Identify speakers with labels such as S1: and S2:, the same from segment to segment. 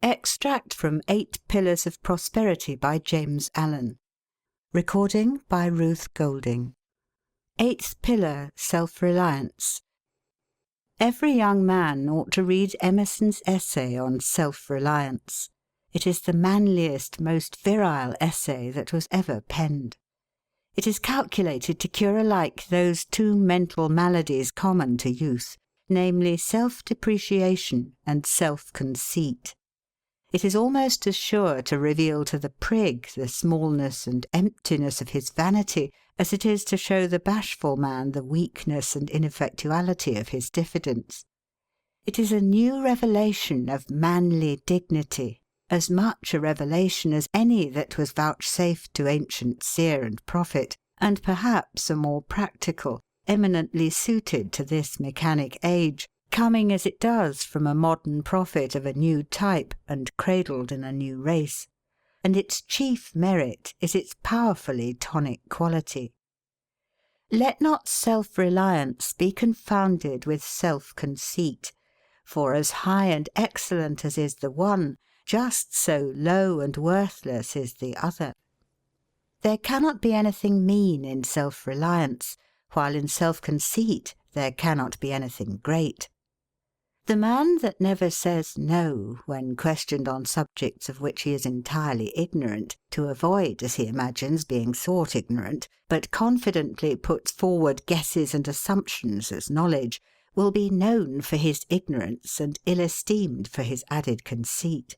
S1: Extract from 8 Pillars of Prosperity by James Allen. Recording by Ruth Golding. 8th Pillar, Self-Reliance. Every young man ought to read Emerson's essay on Self-Reliance. It is the manliest, most virile essay that was ever penned. It is calculated to cure alike those two mental maladies common to youth, namely self-depreciation and self-conceit. It is almost as sure to reveal to the prig the smallness and emptiness of his vanity as it is to show the bashful man the weakness and ineffectuality of his diffidence. It is a new revelation of manly dignity, as much a revelation as any that was vouchsafed to ancient seer and prophet, and perhaps a more practical, eminently suited to this mechanic age, coming as it does from a modern prophet of a new type and cradled in a new race. And its chief merit is its powerfully tonic quality. Let not self-reliance be confounded with self-conceit, for as high and excellent as is the one, just so low and worthless is the other. There cannot be anything mean in self-reliance, while in self-conceit there cannot be anything great. The man that never says no when questioned on subjects of which he is entirely ignorant, to avoid, as he imagines, being thought ignorant, but confidently puts forward guesses and assumptions as knowledge, will be known for his ignorance and ill-esteemed for his added conceit.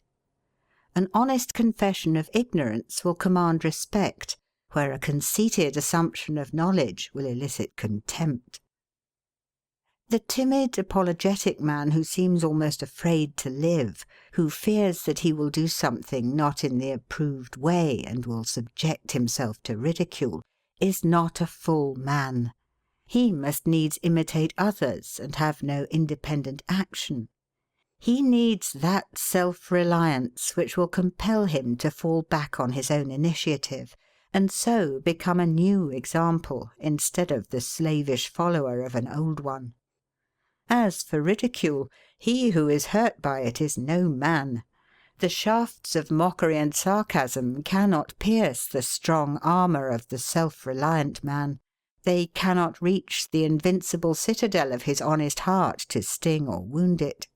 S1: An honest confession of ignorance will command respect, where a conceited assumption of knowledge will elicit contempt. The timid, apologetic man who seems almost afraid to live, who fears that he will do something not in the approved way and will subject himself to ridicule, is not a full man. He must needs imitate others and have no independent action. He needs that self-reliance which will compel him to fall back on his own initiative, and so become a new example instead of the slavish follower of an old one. As for ridicule, he who is hurt by it is no man. The shafts of mockery and sarcasm cannot pierce the strong armour of the self-reliant man. They cannot reach the invincible citadel of his honest heart to sting or wound it.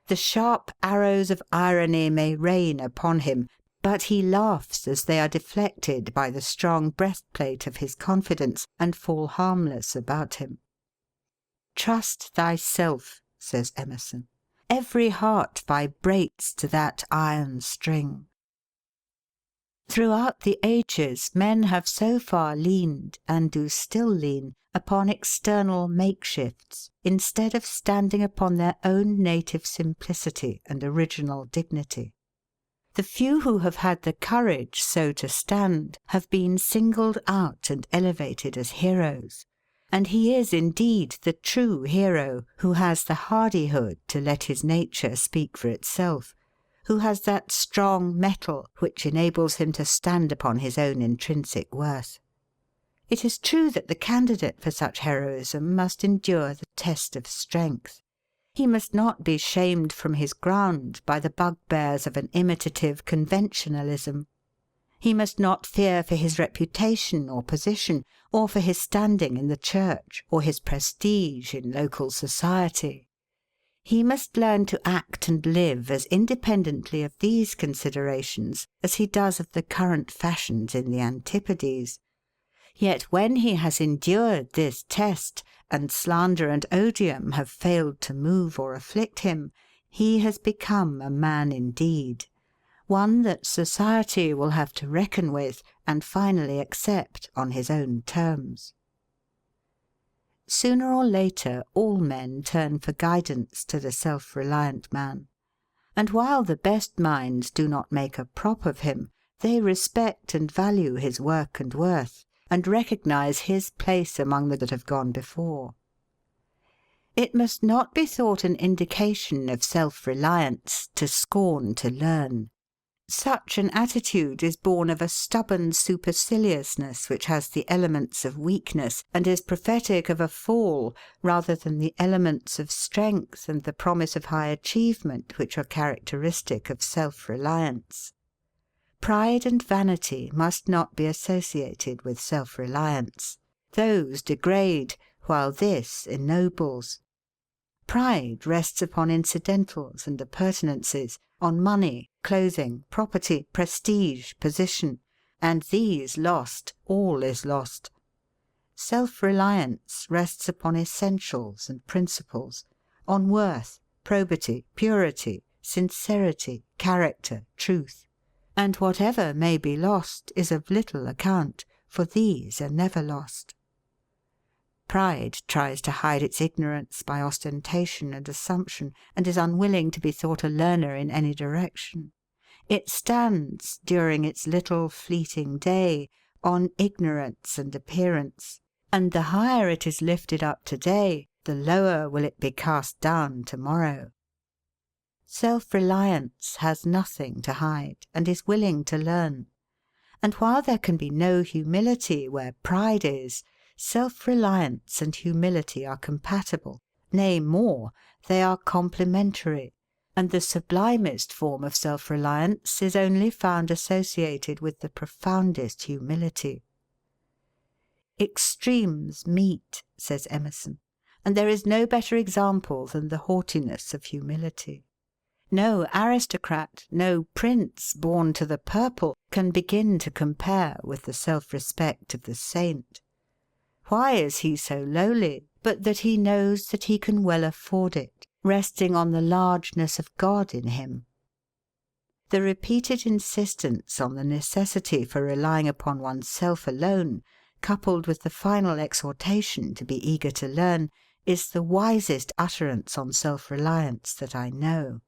S1: The sharp arrows of irony may rain upon him, but he laughs as they are deflected by the strong breastplate of his confidence, and fall harmless about him. "Trust thyself," says Emerson. "Every heart vibrates to that iron string." Throughout the ages men have so far leaned, and do still lean, upon external makeshifts, instead of standing upon their own native simplicity and original dignity. The few who have had the courage so to stand have been singled out and elevated as heroes. And he is indeed the true hero who has the hardihood to let his nature speak for itself, who has that strong metal which enables him to stand upon his own intrinsic worth. It is true that the candidate for such heroism must endure the test of strength. He must not be shamed from his ground by the bugbears of an imitative conventionalism. He must not fear for his reputation or position, or for his standing in the church, or his prestige in local society. He must learn to act and live as independently of these considerations as he does of the current fashions in the Antipodes. Yet when he has endured this test, and slander and odium have failed to move or afflict him, he has become a man indeed, one that society will have to reckon with and finally accept on his own terms. Sooner or later all men turn for guidance to the self-reliant man, and while the best minds do not make a prop of him, they respect and value his work and worth, and recognize his place among the that have gone before. It must not be thought an indication of self-reliance to scorn to learn. Such an attitude is born of a stubborn superciliousness which has the elements of weakness, and is prophetic of a fall rather than the elements of strength and the promise of high achievement which are characteristic of self-reliance. Pride and vanity must not be associated with self-reliance. Those degrade, while this ennobles. Pride rests upon incidentals and appurtenances, on money, clothing, property, prestige, position, and these lost, all is lost. Self-reliance rests upon essentials and principles, on worth, probity, purity, sincerity, character, truth. And whatever may be lost is of little account, for these are never lost. Pride tries to hide its ignorance by ostentation and assumption, and is unwilling to be thought a learner in any direction. It stands, during its little fleeting day, on ignorance and appearance, and the higher it is lifted up today, the lower will it be cast down tomorrow. Self-reliance has nothing to hide, and is willing to learn. And while there can be no humility where pride is, self-reliance and humility are compatible, nay more, they are complementary, and the sublimest form of self-reliance is only found associated with the profoundest humility. Extremes meet, says Emerson, and there is no better example than the haughtiness of humility. No aristocrat, no prince born to the purple can begin to compare with the self-respect of the saint. Why is he so lowly, but that he knows that he can well afford it, resting on the largeness of God in him? The repeated insistence on the necessity for relying upon oneself alone, coupled with the final exhortation to be eager to learn, is the wisest utterance on self-reliance that I know.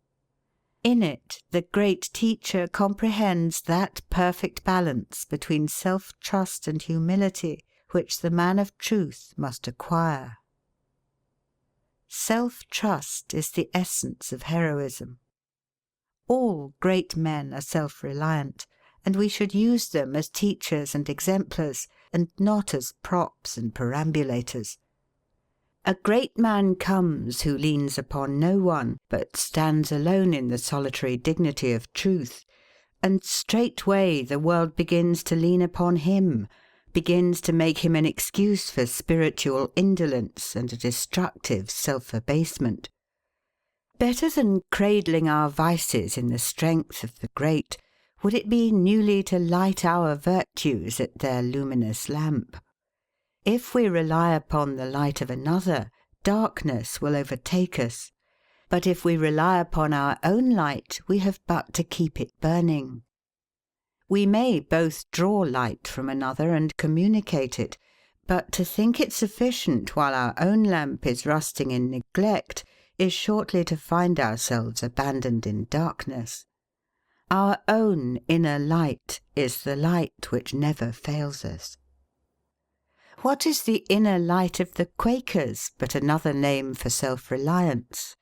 S1: In it, the great teacher comprehends that perfect balance between self-trust and humility which the man of truth must acquire. Self-trust is the essence of heroism. All great men are self-reliant, and we should use them as teachers and exemplars, and not as props and perambulators. A great man comes who leans upon no one, but stands alone in the solitary dignity of truth, and straightway the world begins to lean upon him, begins to make him an excuse for spiritual indolence and a destructive self-abasement. Better than cradling our vices in the strength of the great, would it be newly to light our virtues at their luminous lamp. If we rely upon the light of another, darkness will overtake us. But if we rely upon our own light, we have but to keep it burning. We may both draw light from another and communicate it, but to think it sufficient while our own lamp is rusting in neglect is shortly to find ourselves abandoned in darkness. Our own inner light is the light which never fails us. What is the inner light of the Quakers but another name for self-reliance?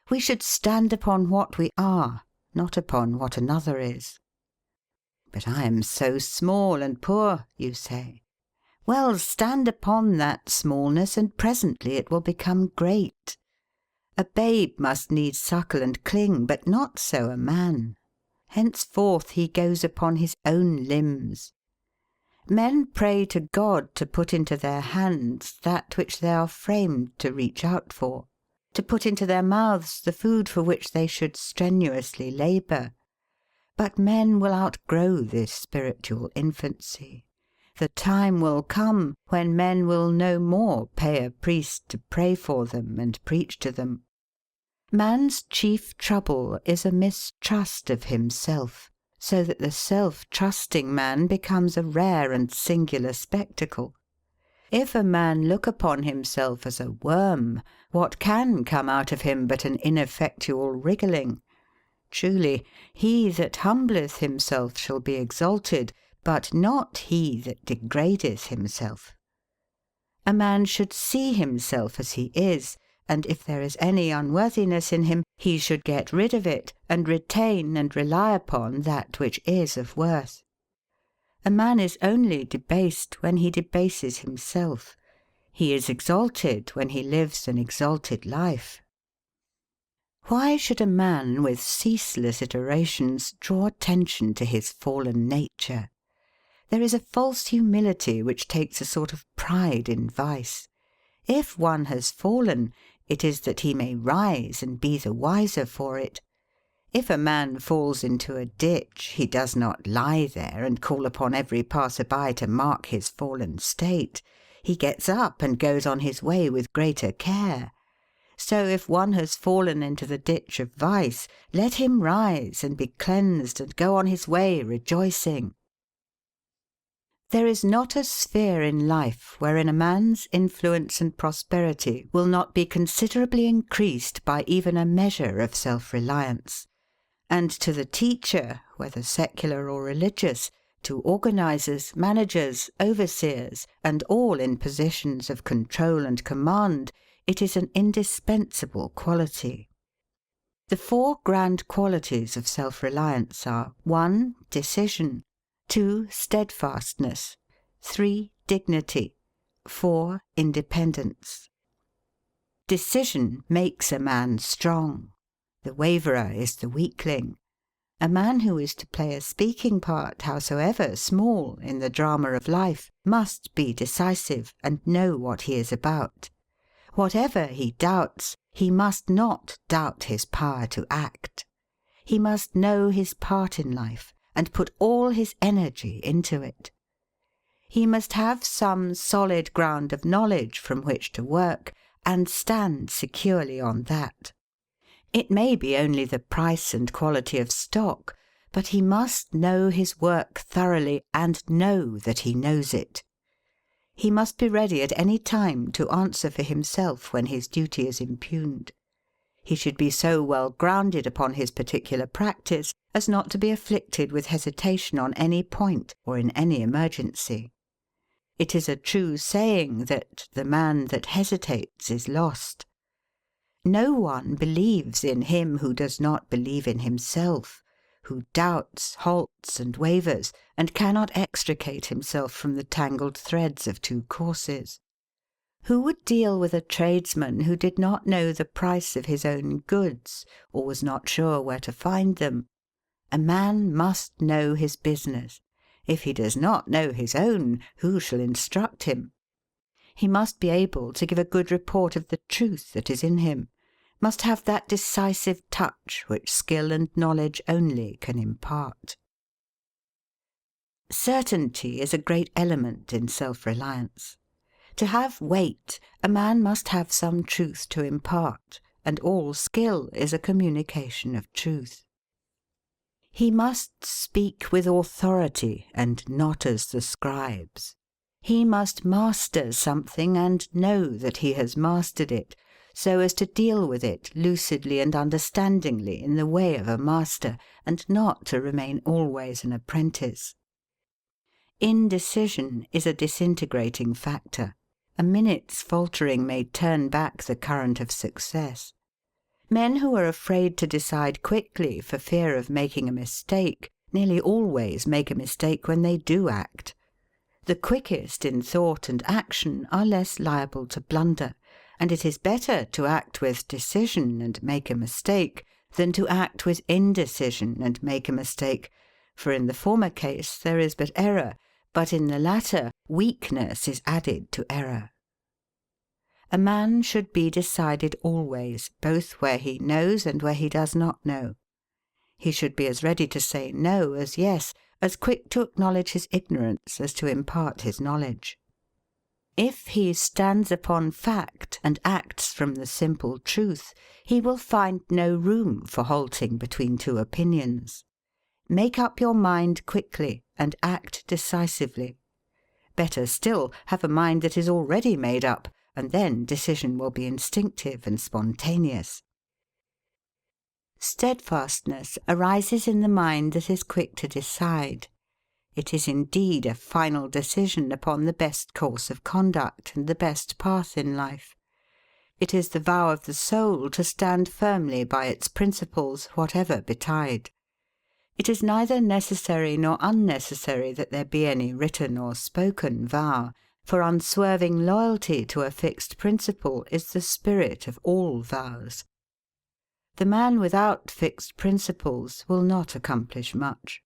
S1: We should stand upon what we are, not upon what another is. But I am so small and poor, you say. Well, stand upon that smallness, and presently it will become great. A babe must needs suckle and cling, but not so a man. Henceforth he goes upon his own limbs. Men pray to God to put into their hands that which they are framed to reach out for, to put into their mouths the food for which they should strenuously labour. But men will outgrow this spiritual infancy. The time will come when men will no more pay a priest to pray for them and preach to them. Man's chief trouble is a mistrust of himself, so that the self-trusting man becomes a rare and singular spectacle. If a man look upon himself as a worm, what can come out of him but an ineffectual wriggling? Truly, he that humbleth himself shall be exalted, but not he that degradeth himself. A man should see himself as he is, and if there is any unworthiness in him, he should get rid of it, and retain and rely upon that which is of worth. A man is only debased when he debases himself. He is exalted when he lives an exalted life. Why should a man with ceaseless iterations draw attention to his fallen nature? There is a false humility which takes a sort of pride in vice. If one has fallen, it is that he may rise and be the wiser for it. If a man falls into a ditch, he does not lie there and call upon every passer-by to mark his fallen state. He gets up and goes on his way with greater care. So if one has fallen into the ditch of vice, let him rise and be cleansed and go on his way rejoicing. There is not a sphere in life wherein a man's influence and prosperity will not be considerably increased by even a measure of self-reliance. And to the teacher, whether secular or religious, to organisers, managers, overseers, and all in positions of control and command, it is an indispensable quality. The four grand qualities of self-reliance are: 1. Decision; 2. Steadfastness; 3. Dignity; 4. Independence. Decision makes a man strong. The waverer is the weakling. A man who is to play a speaking part, howsoever small, in the drama of life, must be decisive and know what he is about. Whatever he doubts, he must not doubt his power to act. He must know his part in life, and put all his energy into it. He must have some solid ground of knowledge from which to work, and stand securely on that. It may be only the price and quality of stock, but he must know his work thoroughly, and know that he knows it. He must be ready at any time to answer for himself when his duty is impugned. He should be so well grounded upon his particular practice as not to be afflicted with hesitation on any point or in any emergency. It is a true saying that "the man that hesitates is lost." No one believes in him who does not believe in himself, who doubts, halts, and wavers, and cannot extricate himself from the tangled threads of two courses. Who would deal with a tradesman who did not know the price of his own goods, or was not sure where to find them? A man must know his business. If he does not know his own, who shall instruct him? He must be able to give a good report of the truth that is in him, must have that decisive touch which skill and knowledge only can impart. Certainty is a great element in self-reliance. To have weight, a man must have some truth to impart, and all skill is a communication of truth. He must speak with authority, and not as the scribes. He must master something and know that he has mastered it, so as to deal with it lucidly and understandingly in the way of a master, and not to remain always an apprentice. Indecision is a disintegrating factor. A minute's faltering may turn back the current of success. Men who are afraid to decide quickly for fear of making a mistake nearly always make a mistake when they do act. The quickest in thought and action are less liable to blunder, and it is better to act with decision and make a mistake than to act with indecision and make a mistake, for in the former case there is but error, but in the latter weakness is added to error. A man should be decided always, both where he knows and where he does not know. He should be as ready to say no as yes, as quick to acknowledge his ignorance as to impart his knowledge. If he stands upon fact and acts from the simple truth, he will find no room for halting between two opinions. Make up your mind quickly and act decisively. Better still, have a mind that is already made up, and then decision will be instinctive and spontaneous. Steadfastness arises in the mind that is quick to decide. It is indeed a final decision upon the best course of conduct and the best path in life. It is the vow of the soul to stand firmly by its principles, whatever betide. It is neither necessary nor unnecessary that there be any written or spoken vow, for unswerving loyalty to a fixed principle is the spirit of all vows. The man without fixed principles will not accomplish much.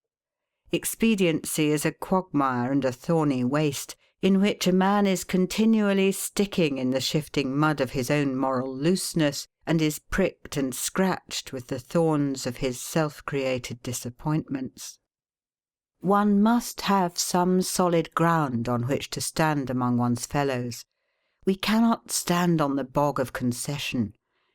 S1: Expediency is a quagmire and a thorny waste, in which a man is continually sticking in the shifting mud of his own moral looseness, and is pricked and scratched with the thorns of his self-created disappointments. One must have some solid ground on which to stand among one's fellows. We cannot stand on the bog of concession.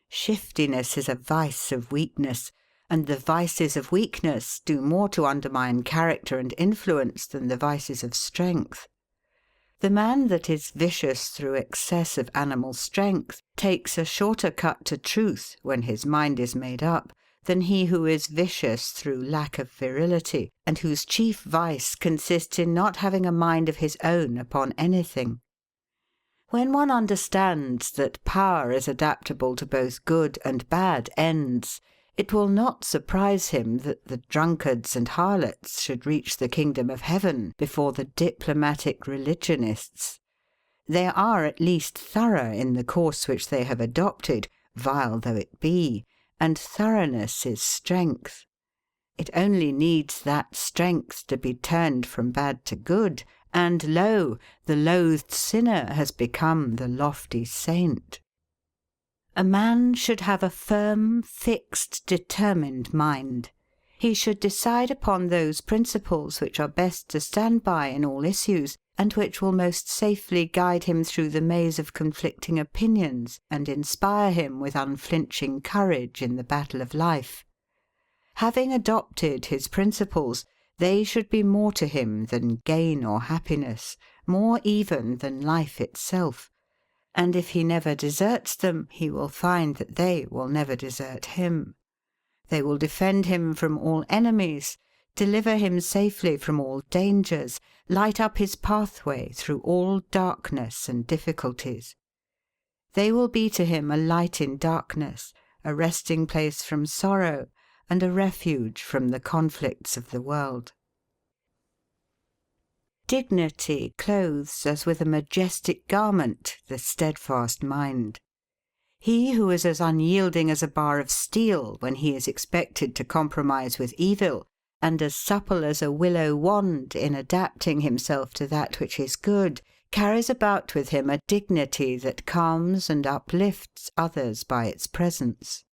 S1: Shiftiness is a vice of weakness, and the vices of weakness do more to undermine character and influence than the vices of strength. The man that is vicious through excess of animal strength takes a shorter cut to truth when his mind is made up than he who is vicious through lack of virility, and whose chief vice consists in not having a mind of his own upon anything. When one understands that power is adaptable to both good and bad ends, it will not surprise him that the drunkards and harlots should reach the kingdom of heaven before the diplomatic religionists. They are at least thorough in the course which they have adopted, vile though it be, and thoroughness is strength. It only needs that strength to be turned from bad to good, and lo, the loathed sinner has become the lofty saint. A man should have a firm, fixed, determined mind. He should decide upon those principles which are best to stand by in all issues, and which will most safely guide him through the maze of conflicting opinions, and inspire him with unflinching courage in the battle of life. Having adopted his principles, they should be more to him than gain or happiness, more even than life itself. And if he never deserts them, he will find that they will never desert him. They will defend him from all enemies, deliver him safely from all dangers, light up his pathway through all darkness and difficulties. They will be to him a light in darkness, a resting place from sorrow, and a refuge from the conflicts of the world. Dignity clothes as with a majestic garment the steadfast mind. He who is as unyielding as a bar of steel when he is expected to compromise with evil, and as supple as a willow wand in adapting himself to that which is good, carries about with him a dignity that calms and uplifts others by its presence.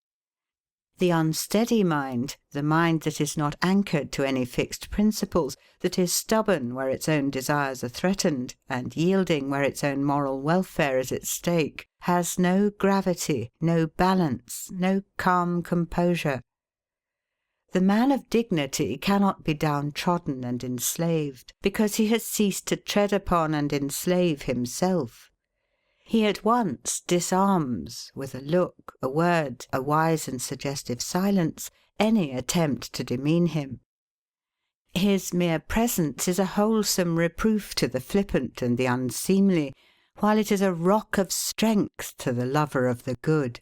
S1: The unsteady mind, the mind that is not anchored to any fixed principles, that is stubborn where its own desires are threatened, and yielding where its own moral welfare is at stake, has no gravity, no balance, no calm composure. The man of dignity cannot be downtrodden and enslaved, because he has ceased to tread upon and enslave himself. He at once disarms, with a look, a word, a wise and suggestive silence, any attempt to demean him. His mere presence is a wholesome reproof to the flippant and the unseemly, while it is a rock of strength to the lover of the good.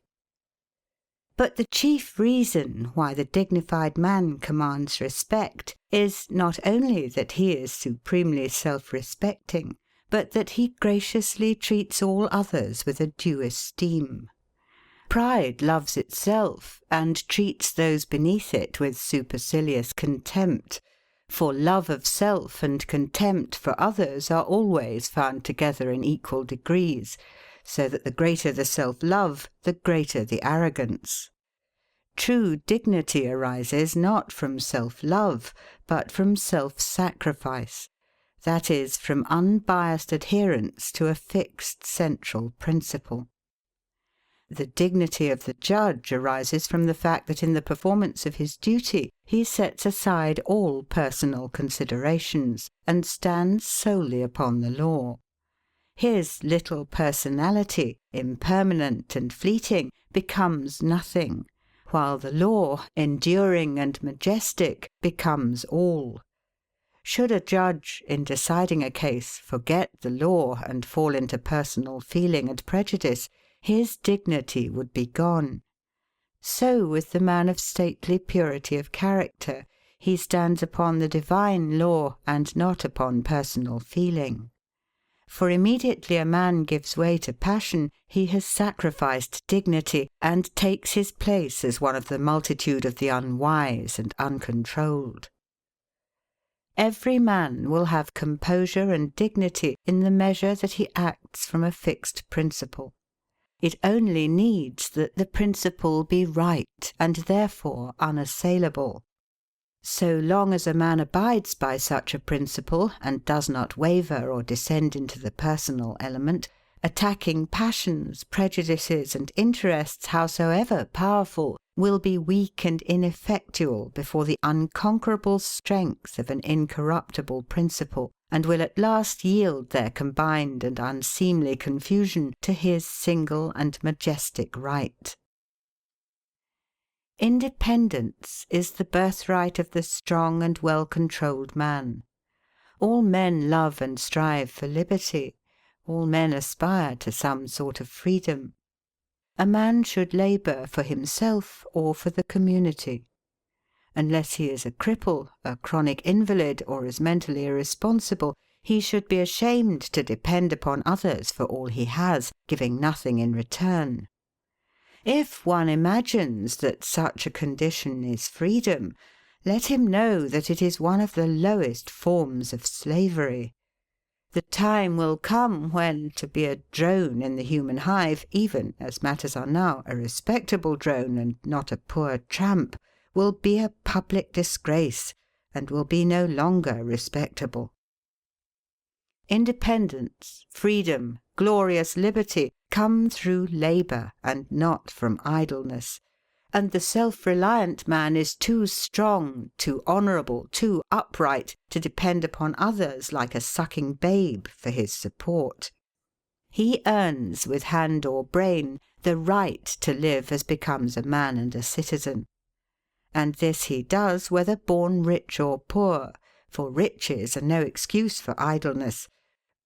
S1: But the chief reason why the dignified man commands respect is not only that he is supremely self-respecting, but that he graciously treats all others with a due esteem. Pride loves itself, and treats those beneath it with supercilious contempt, for love of self and contempt for others are always found together in equal degrees, so that the greater the self-love, the greater the arrogance. True dignity arises not from self-love, but from self-sacrifice. That is, from unbiased adherence to a fixed central principle. The dignity of the judge arises from the fact that in the performance of his duty he sets aside all personal considerations and stands solely upon the law. His little personality, impermanent and fleeting, becomes nothing, while the law, enduring and majestic, becomes all. Should a judge, in deciding a case, forget the law and fall into personal feeling and prejudice, his dignity would be gone. So with the man of stately purity of character. He stands upon the divine law, and not upon personal feeling. For immediately a man gives way to passion, he has sacrificed dignity, and takes his place as one of the multitude of the unwise and uncontrolled. Every man will have composure and dignity in the measure that he acts from a fixed principle. It only needs that the principle be right, and therefore unassailable. So long as a man abides by such a principle, and does not waver or descend into the personal element, attacking passions, prejudices, and interests, howsoever powerful, will be weak and ineffectual before the unconquerable strength of an incorruptible principle, and will at last yield their combined and unseemly confusion to his single and majestic right. Independence is the birthright of the strong and well-controlled man. All men love and strive for liberty. All men aspire to some sort of freedom. A man should labour for himself or for the community. Unless he is a cripple, a chronic invalid, or is mentally irresponsible, he should be ashamed to depend upon others for all he has, giving nothing in return. If one imagines that such a condition is freedom, let him know that it is one of the lowest forms of slavery. The time will come when, to be a drone in the human hive, even, as matters are now, a respectable drone and not a poor tramp, will be a public disgrace, and will be no longer respectable. Independence, freedom, glorious liberty come through labour and not from idleness, and the self-reliant man is too strong, too honourable, too upright to depend upon others like a sucking babe for his support. He earns with hand or brain the right to live as becomes a man and a citizen. And this he does whether born rich or poor, for riches are no excuse for idleness.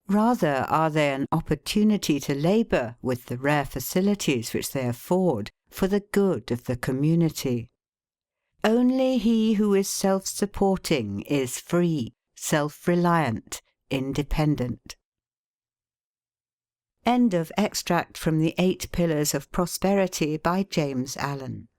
S1: Rather are they an opportunity to labour, with the rare facilities which they afford, for the good of the community. Only he who is self-supporting is free, self-reliant, independent. End of extract from the 8 Pillars of Prosperity by James Allen.